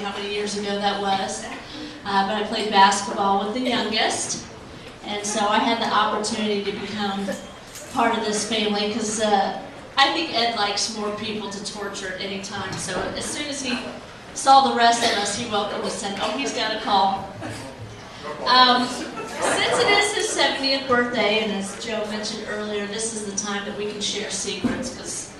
how many years ago that was. But I played basketball with the youngest. And so I had the opportunity to become part of this family because I think Ed likes more people to torture at any time. So as soon as he saw the rest of us, he welcomed us in. Oh, he's got a call. Since it is his 70th birthday, and as Joe mentioned earlier, this is the time that we can share secrets because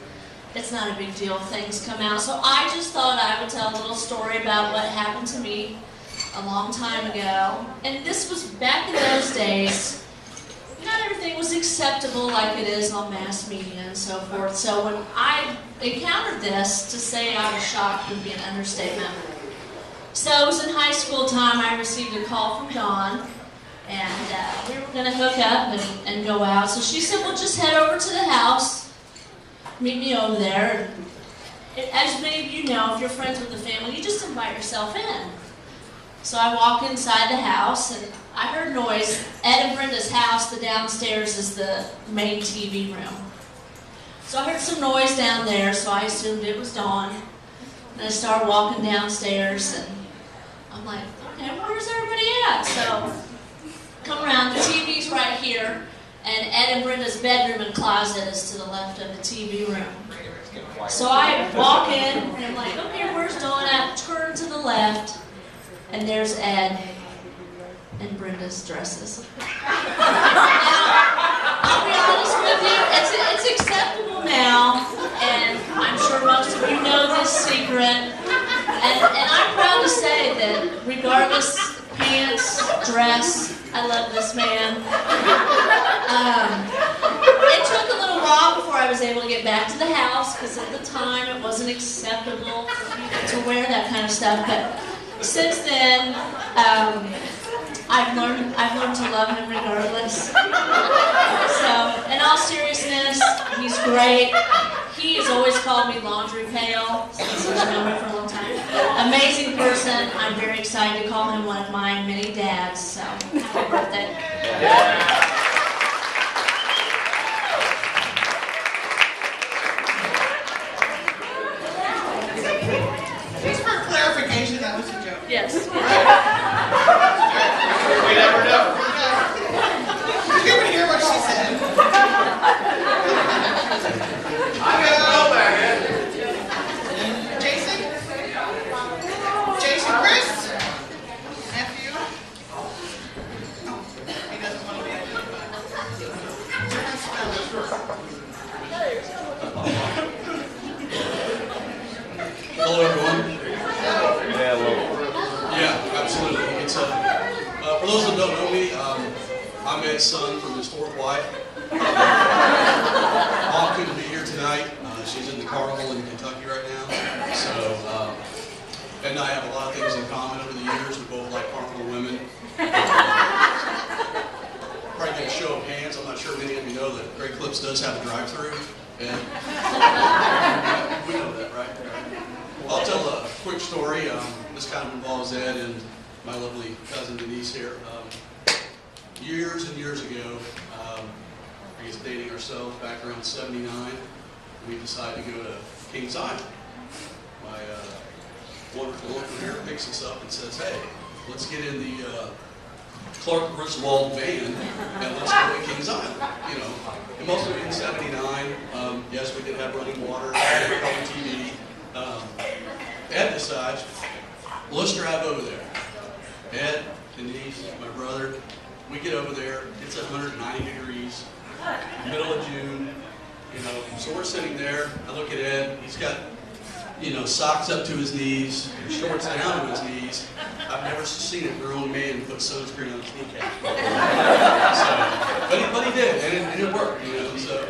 it's not a big deal if things come out. So I just thought I would tell a little story about what happened to me a long time ago. And this was back in those days. Not everything was acceptable like it is on mass media and so forth. So when I encountered this, to say I was shocked would be an understatement. So it was in high school time. I received a call from Dawn, and we were going to hook up and go out. So she said, well, just head over to the house, meet me over there. And as many of you know, if you're friends with the family, you just invite yourself in. So I walk inside the house, and I heard noise. Ed and Brenda's house, the downstairs is the main TV room. So I heard some noise down there, so I assumed it was Dawn. And I started walking downstairs, and I'm like, okay, where's everybody at? So come around, the TV's right here, and Ed and Brenda's bedroom and closet is to the left of the TV room. So I walk in, and I'm like, okay, where's Dawn at? Turn to the left. And there's Ed and Brenda's dresses. Now, I'll be honest with you, it's acceptable now, and I'm sure most of you know this secret. And I'm proud to say that regardless, pants, dress, I love this man. It took a little while before I was able to get back to the house, because at the time it wasn't acceptable for people to wear that kind of stuff. But since then, I've learned to love him regardless. So, in all seriousness, he's great. He has always called me laundry pail since he's known me for a long time. Amazing person. I'm very excited to call him one of my many dads. So, happy birthday. Just for clarification, that was a joke. Yes. We never know. Did you even hear what she said? I got to know back in. Jason? Jason Chris? Nephew? Oh, he doesn't want to be Hello, everyone. Yeah, absolutely. It's for those that don't know me, I'm Ed's son from his fourth wife. Mom couldn't be here tonight. She's in the carnival in Kentucky right now. So Ed and I have a lot of things in common over the years. We both like carnival women. Probably get a show of hands. I'm not sure many of you know that Great Clips does have a drive-thru. And we know that, right? I'll tell a quick story. This kind of involves Ed and my lovely cousin Denise here. Years and years ago, I guess dating ourselves back around '79, we decided to go to Kings Island. My wonderful uncle here picks us up and says, hey, let's get in the Clark Griswold van and let's go to Kings Island. You know, it must have been '79. Yes, we did have running water, color TV. Ed decides, well, let's drive over there. Ed, Denise, my brother, we get over there. It's 190 degrees, middle of June. You know, so we're sitting there. I look at Ed. He's got, you know, socks up to his knees, shorts down to his knees. I've never seen a grown man put sunscreen on his kneecap. But he did, and it worked. You know, so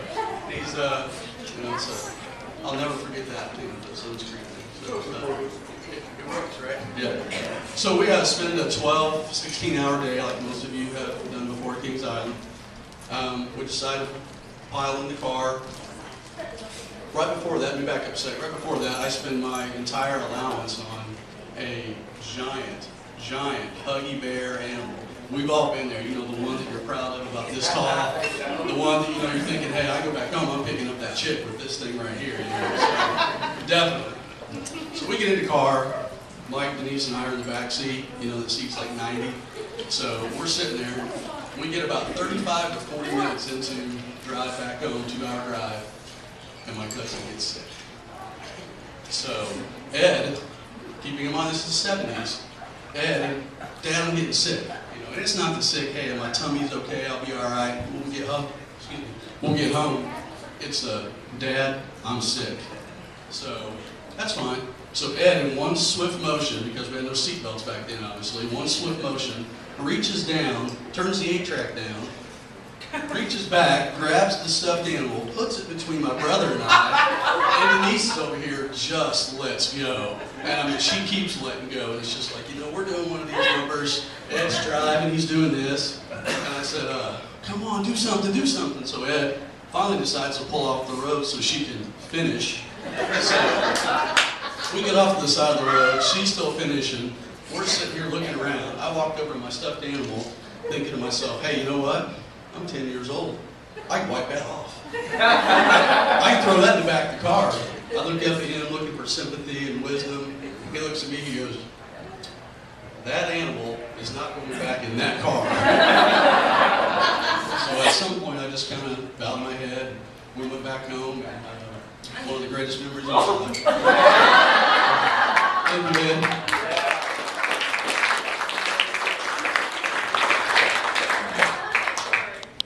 he's, you know, so I'll never forget that, you know, the sunscreen thing. So, it works, right? Yeah. So we spend a 12, 16-hour day, like most of you have done before at Kings Island. We decided to pile in the car. Right before that, let me back up a second. Right before that, I spend my entire allowance on a giant Huggy Bear animal. We've all been there. You know, the one that you're proud of, about this tall. The one that, you know, you're thinking, hey, I go back home, I'm picking up that chick with this thing right here. You know? So, definitely. So we get in the car, Mike, Denise, and I are in the back seat. You know, the seat's like 90. So we're sitting there. We get about 35 to 40 minutes into drive back home, 2-hour drive, and my cousin gets sick. So Ed, keeping in mind this is the 70s, Ed, Dad, I'm getting sick. You know, and it's not the sick, hey, my tummy's okay, I'll be all right. We'll get home. We'll get home. It's Dad, I'm sick. So that's fine. So Ed, in one swift motion, because we had no seatbelts back then, obviously, one swift motion, reaches down, turns the 8-track down, reaches back, grabs the stuffed animal, puts it between my brother and I, and Denise is over here just lets go. And I mean, she keeps letting go, and it's just like, you know, we're doing one of these numbers, Ed's driving, he's doing this, and I said, come on, do something, do something. So Ed finally decides to pull off the road so she can finish. So we get off to the side of the road, she's still finishing, we're sitting here looking around. I walked over to my stuffed animal, thinking to myself, hey, you know what? I'm 10 years old. I can wipe that off. I can throw that in the back of the car. I look up at him looking for sympathy and wisdom. He looks at me, he goes, that animal is not going back in that car. So at some point I just kind of bowed my head. We went back home, and one of the greatest memories of my life.